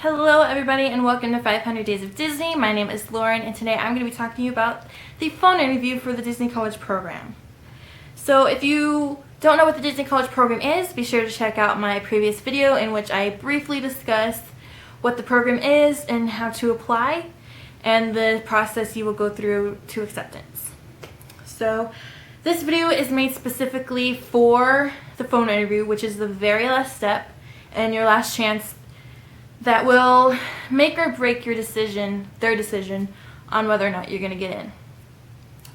Hello everybody and welcome to 500 Days of Disney. My name is Lauren and today I'm going to be talking to you about the phone interview for the Disney College program. So if you don't know what the Disney College program is, be sure to check out my previous video in which I briefly discuss what the program is and how to apply and the process you will go through to acceptance. So this video is made specifically for the phone interview, which is the very last step and your last chance that will make or break your decision, their decision, on whether or not you're going to get in.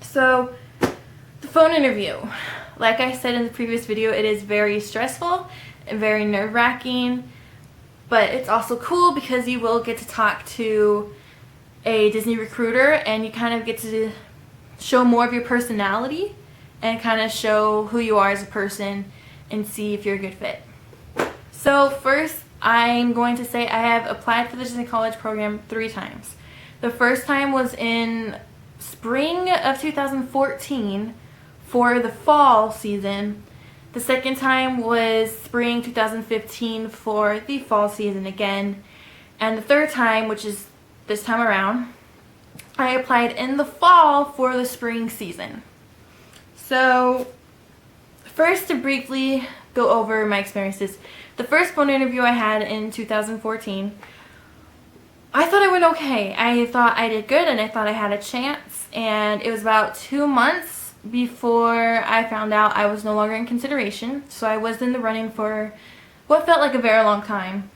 So, the phone interview. Like I said in the previous video, it is very stressful and very nerve-wracking, but it's also cool because you will get to talk to a Disney recruiter and you kind of get to show more of your personality and kind of show who you are as a person and see if you're a good fit. So first, I'm going to say I have applied for the Disney College program 3 times. The first time was in spring of 2014 for the fall season. The second time was spring 2015 for the fall season again. And the third time, which is this time around, I applied in the fall for the spring season. So first, to briefly go over my experiences. The first phone interview I had in 2014, I thought it went okay. I thought I did good and I thought I had a chance, and it was about 2 months before I found out I was no longer in consideration, so I was in the running for what felt like a very long time.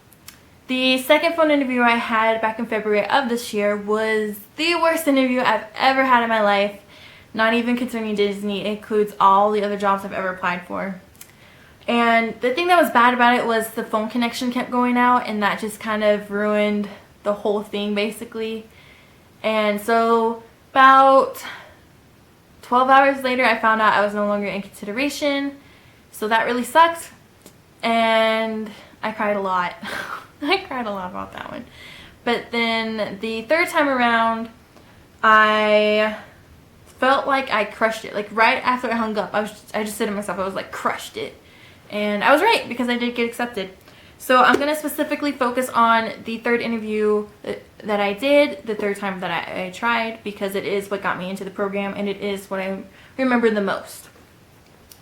The second phone interview I had back in February of this year was the worst interview I've ever had in my life, not even concerning Disney. It includes all the other jobs I've ever applied for. And the thing that was bad about it was the phone connection kept going out, and that just kind of ruined the whole thing basically. And so about 12 hours later I found out I was no longer in consideration, so that really sucked, and I cried a lot. I cried a lot about that one. But then the third time around, I felt like I crushed it. Like right after I hung up, I just said to myself, I was like, crushed it. And I was right, because I did get accepted. So I'm going to specifically focus on the third interview that I did, the third time that I tried, because it is what got me into the program and it is what I remember the most.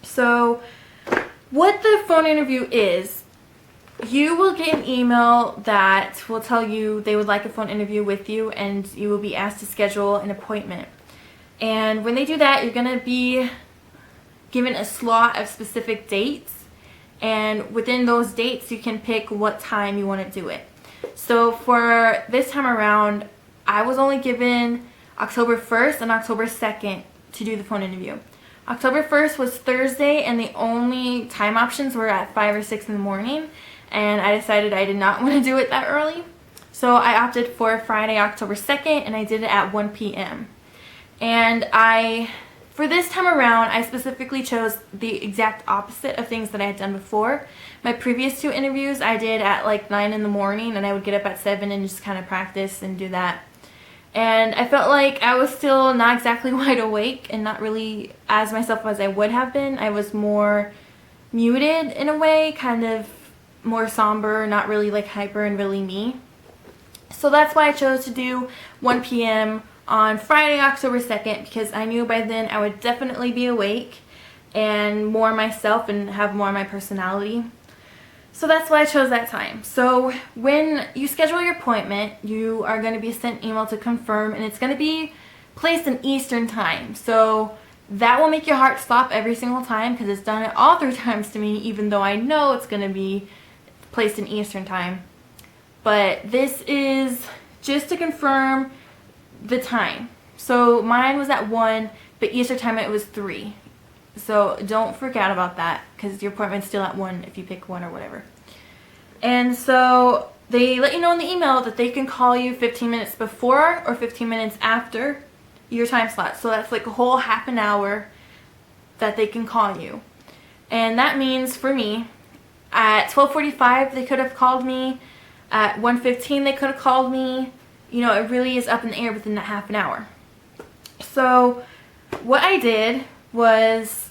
So what the phone interview is, you will get an email that will tell you they would like a phone interview with you, and you will be asked to schedule an appointment. And when they do that, you're going to be given a slot of specific dates. And within those dates, you can pick what time you want to do it. So for this time around, I was only given October 1st and October 2nd to do the phone interview. October 1st was Thursday, and the only time options were at 5 or 6 in the morning. And I decided I did not want to do it that early. So I opted for Friday, October 2nd, and I did it at 1 p.m. And for this time around, I specifically chose the exact opposite of things that I had done before. My previous 2 interviews I did at like 9 in the morning, and I would get up at 7 and just kind of practice and do that. And I felt like I was still not exactly wide awake and not really as myself as I would have been. I was more muted in a way, kind of more somber, not really like hyper and really me. So that's why I chose to do 1 p.m. on Friday, October 2nd, because I knew by then I would definitely be awake and more myself and have more of my personality. So that's why I chose that time. So when you schedule your appointment, you are going to be sent an email to confirm, and it's going to be placed in Eastern time. So that will make your heart stop every single time, because it's done it all 3 times to me, even though I know it's going to be placed in Eastern time. But this is just to confirm the time. So mine was at 1, but Eastern time it was 3. So don't forget about that, because your appointment's still at 1 if you pick 1 or whatever. And so they let you know in the email that they can call you 15 minutes before or 15 minutes after your time slot. So that's like a whole half an hour that they can call you. And that means for me, at 12:45 they could have called me, at 1:15 they could have called me. You know, it really is up in the air within that half an hour. So what I did was,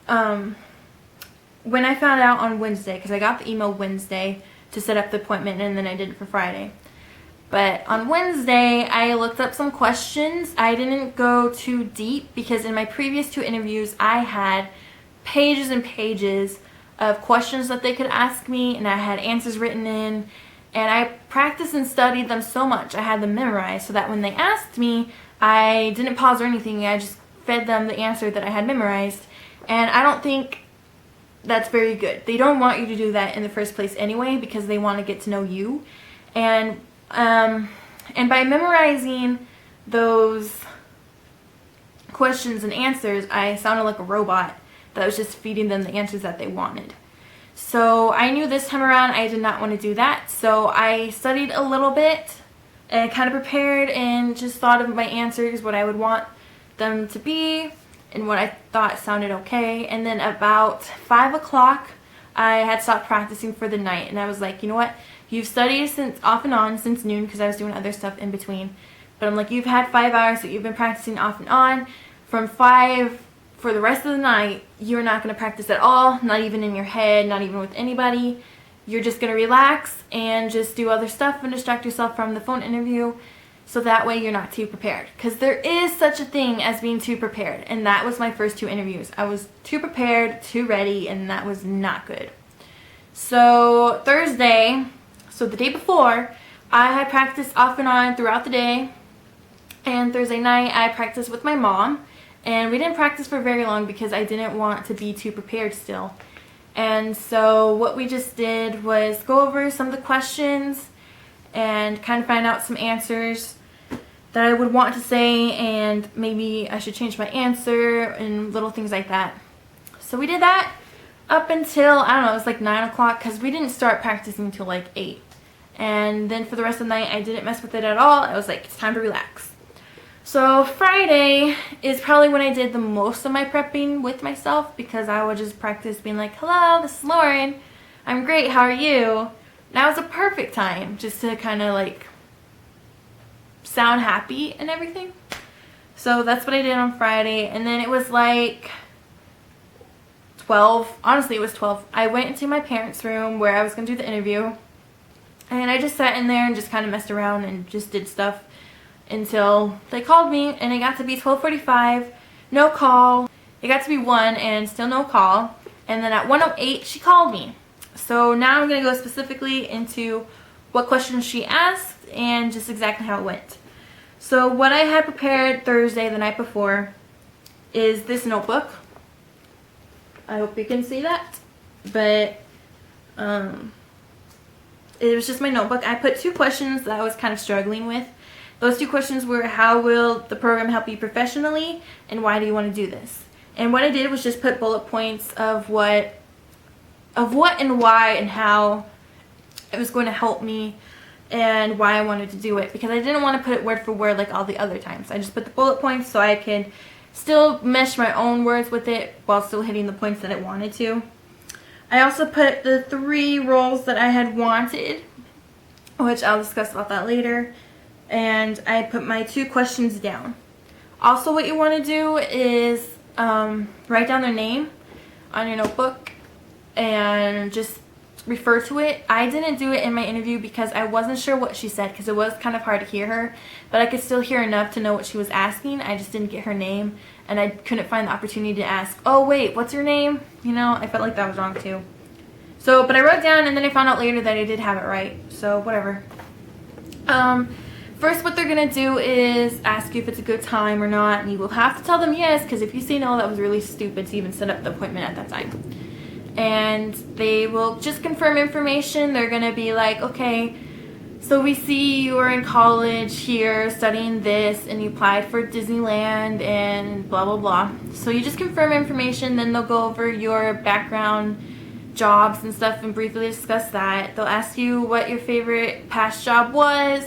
when I found out on Wednesday, because I got the email Wednesday to set up the appointment, and then I did it for Friday. But on Wednesday, I looked up some questions. I didn't go too deep because in my previous 2 interviews, I had pages and pages of questions that they could ask me, and I had answers written in, and I practiced and studied them so much. I had them memorized so that when they asked me, I didn't pause or anything. I just fed them the answer that I had memorized, and I don't think that's very good. They don't want you to do that in the first place anyway because they want to get to know you. And by memorizing those questions and answers, I sounded like a robot that was just feeding them the answers that they wanted. So I knew this time around I did not want to do that. So I studied a little bit and kind of prepared and just thought of my answers, what I would want them to be and what I thought sounded okay. And then about 5 o'clock, I had stopped practicing for the night, and I was like, you know what? You've studied since off and on since noon because I was doing other stuff in between. But I'm like, you've had 5 hours that you've been practicing off and on. From 5 for the rest of the night, you're not going to practice at all, not even in your head, not even with anybody. You're just going to relax and just do other stuff and distract yourself from the phone interview so that way you're not too prepared. Because there is such a thing as being too prepared, and that was my first 2 interviews. I was too prepared, too ready, and that was not good. So Thursday, so the day before, I had practiced off and on throughout the day, and Thursday night I practiced with my mom, and we didn't practice for very long because I didn't want to be too prepared still. And so what we just did was go over some of the questions and kind of find out some answers that I would want to say, and maybe I should change my answer and little things like that. So we did that up until, I don't know, it was like 9 o'clock because we didn't start practicing until like 8. And then for the rest of the night, I didn't mess with it at all. I was like, it's time to relax. So Friday is probably when I did the most of my prepping with myself because I would just practice being like, hello, this is Lauren. I'm great, how are you? That was a perfect time just to kind of like sound happy and everything. So that's what I did on Friday. And then it was like 12. Honestly, it was 12. I went into my parents' room where I was going to do the interview. And I just sat in there and just kind of messed around and just did stuff until they called me, and it got to be 12:45, no call. It got to be 1 and still no call. And then at 1:08, she called me. So now I'm going to go specifically into what questions she asked and just exactly how it went. So what I had prepared Thursday, the night before, is this notebook. I hope you can see that. But it was just my notebook. I put 2 questions that I was kind of struggling with. Those 2 questions were, how will the program help you professionally, and why do you want to do this? And what I did was just put bullet points of what and why and how it was going to help me and why I wanted to do it, because I didn't want to put it word for word like all the other times. I just put the bullet points so I could still mesh my own words with it while still hitting the points that it wanted to. I also put the 3 roles that I had wanted, which I'll discuss about that later. And I put my 2 questions down. Also, what you want to do is write down their name on your notebook and just refer to it. I didn't do it in my interview because I wasn't sure what she said because it was kind of hard to hear her, but I could still hear enough to know what she was asking. I just didn't get her name, and I couldn't find the opportunity to ask, oh wait, what's your name? You know, I felt like that was wrong too. So, but I wrote down, and then I found out later that I did have it right, so whatever. First, what they're going to do is ask you if it's a good time or not, and you will have to tell them yes, because if you say no, that was really stupid to even set up the appointment at that time. And they will just confirm information. They're going to be like, okay, so we see you were in college here studying this, and you applied for Disneyland and blah, blah, blah. So you just confirm information, then they'll go over your background, jobs and stuff, and briefly discuss that. They'll ask you what your favorite past job was,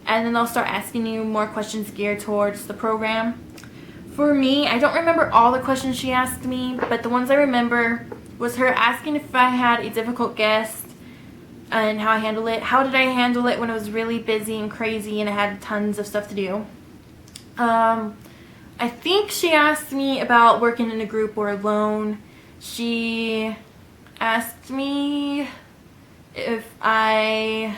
and then they'll start asking you more questions geared towards the program. For me, I don't remember all the questions she asked me, but the ones I remember was her asking if I had a difficult guest and how I handle it. How did I handle it when it was really busy and crazy and I had tons of stuff to do? I think she asked me about working in a group or alone. She asked me if I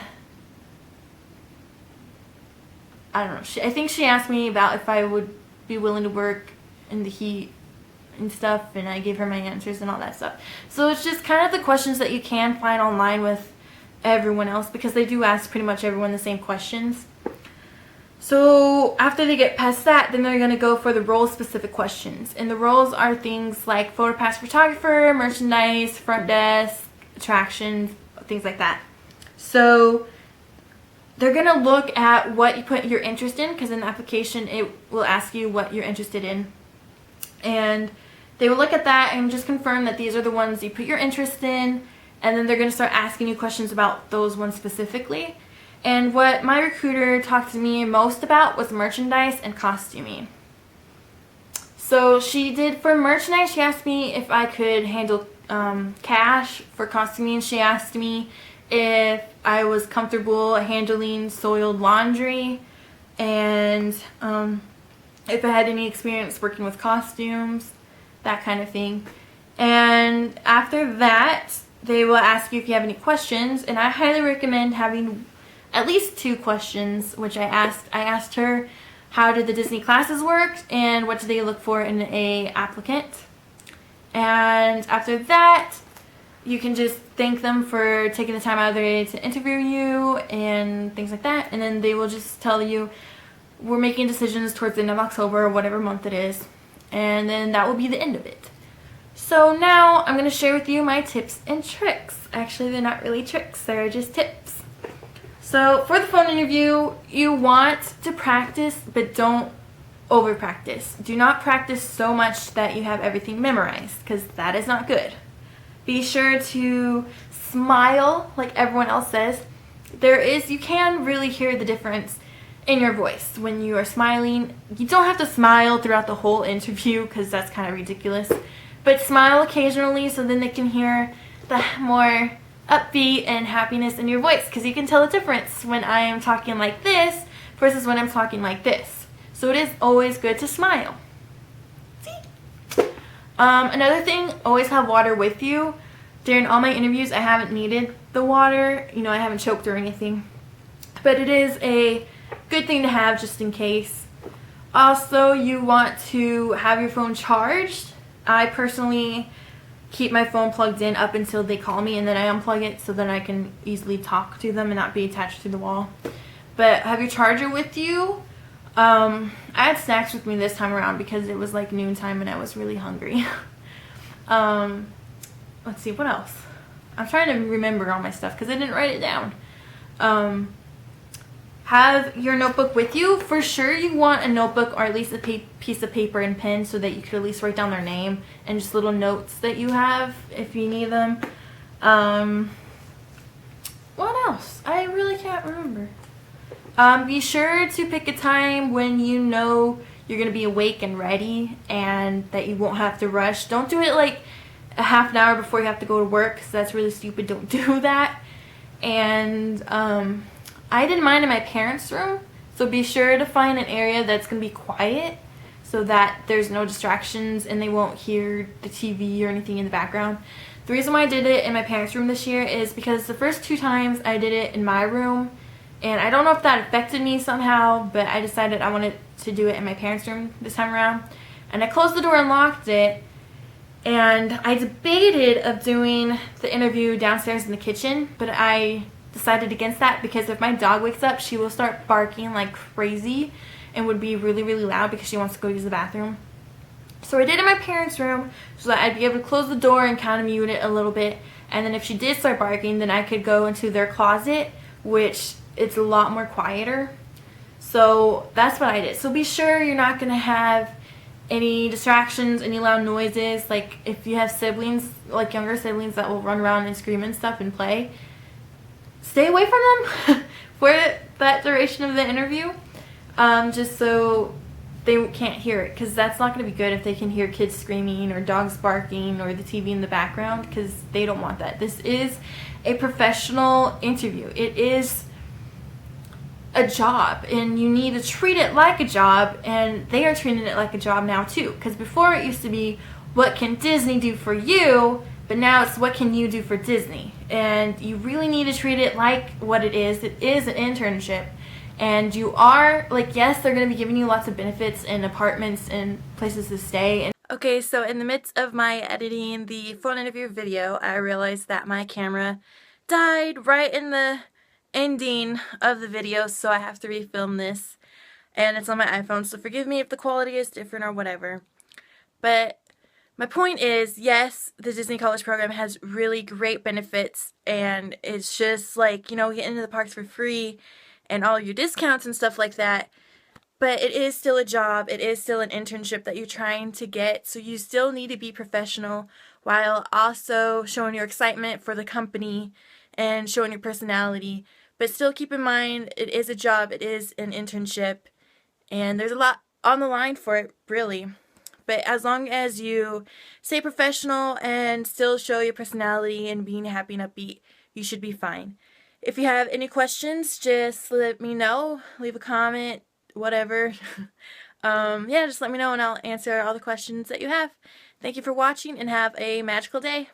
don't know. I think she asked me about if I would be willing to work in the heat and stuff, and I gave her my answers and all that stuff. So it's just kind of the questions that you can find online with everyone else, because they do ask pretty much everyone the same questions. So after they get past that, then they're going to go for the role-specific questions. And the roles are things like photo pass photographer, merchandise, front desk, attractions, things like that. So they're going to look at what you put your interest in, because in the application it will ask you what you're interested in. And they will look at that and just confirm that these are the ones you put your interest in, and then they're going to start asking you questions about those ones specifically. And what my recruiter talked to me most about was merchandise and costuming. So she did for merchandise, she asked me if I could handle cash. For costuming, she asked me if I was comfortable handling soiled laundry, and if I had any experience working with costumes, that kind of thing. And after that, they will ask you if you have any questions, and I highly recommend having at least 2 questions, which I asked her, how did the Disney classes work, and what do they look for in a applicant. And after that, you can just thank them for taking the time out of their day to interview you and things like that. And then they will just tell you, we're making decisions towards the end of October or whatever month it is. And then that will be the end of it. So now I'm going to share with you my tips and tricks. Actually, they're not really tricks, they're just tips. So for the phone interview, you want to practice, but don't over practice. Do not practice so much that you have everything memorized, because that is not good. Be sure to smile like everyone else says. You can really hear the difference in your voice when you are smiling. You don't have to smile throughout the whole interview, because that's kind of ridiculous. But smile occasionally, so then they can hear the more upbeat and happiness in your voice, because you can tell the difference when I am talking like this versus when I'm talking like this. So it is always good to smile. See? Another thing, always have water with you. During all my interviews, I haven't needed the water. I haven't choked or anything. But it is a good thing to have just in case. Also, you want to have your phone charged. I personally keep my phone plugged in up until they call me, and then I unplug it so that I can easily talk to them and not be attached to the wall. But have your charger with you. I had snacks with me this time around because it was like noontime and I was really hungry. Let's see, what else? I'm trying to remember all my stuff because I didn't write it down. Have your notebook with you. For sure you want a notebook or at least a piece of paper and pen so that you could at least write down their name and just little notes that you have if you need them. What else? I really can't remember. Be sure to pick a time when you know you're going to be awake and ready and that you won't have to rush. Don't do it like a half an hour before you have to go to work, because that's really stupid. Don't do that. And I did mine in my parents' room, so be sure to find an area that's going to be quiet so that there's no distractions and they won't hear the TV or anything in the background. The reason why I did it in my parents' room this year is because the first 2 times I did it in my room, and I don't know if that affected me somehow, but I decided I wanted to do it in my parents' room this time around. And I closed the door and locked it, and I debated of doing the interview downstairs in the kitchen, but I decided against that because if my dog wakes up, she will start barking like crazy and would be really, really loud because she wants to go use the bathroom. So I did it in my parents' room so that I'd be able to close the door and kind of mute it a little bit. And then if she did start barking, then I could go into their closet, which it's a lot more quieter. So that's what I did. So be sure you're not going to have any distractions, any loud noises. Like if you have siblings, like younger siblings that will run around and scream and stuff and play, stay away from them for that duration of the interview, just so they can't hear it, because that's not going to be good if they can hear kids screaming or dogs barking or the TV in the background, because they don't want that. This is a professional interview. It is a job, and you need to treat it like a job, and they are treating it like a job now too, because before it used to be, what can Disney do for you? But now it's, what can you do for Disney? and you really need to treat it like what it is. It is an internship, and you are, like, yes, they're going to be giving you lots of benefits and apartments and places to stay. And okay, so in the midst of my editing the phone interview video, I realized that my camera died right in the ending of the video, so I have to refilm this, and it's on my iPhone, so forgive me if the quality is different or whatever. But my point is, yes, the Disney College program has really great benefits, and it's just like, you know, getting into the parks for free and all your discounts and stuff like that. But it is still a job, it is still an internship that you're trying to get, so you still need to be professional while also showing your excitement for the company and showing your personality. But still keep in mind, it is a job, it is an internship, and there's a lot on the line for it, really. But as long as you stay professional and still show your personality and being happy and upbeat, you should be fine. If you have any questions, just let me know, leave a comment, whatever. Yeah, just let me know and I'll answer all the questions that you have. Thank you for watching and have a magical day.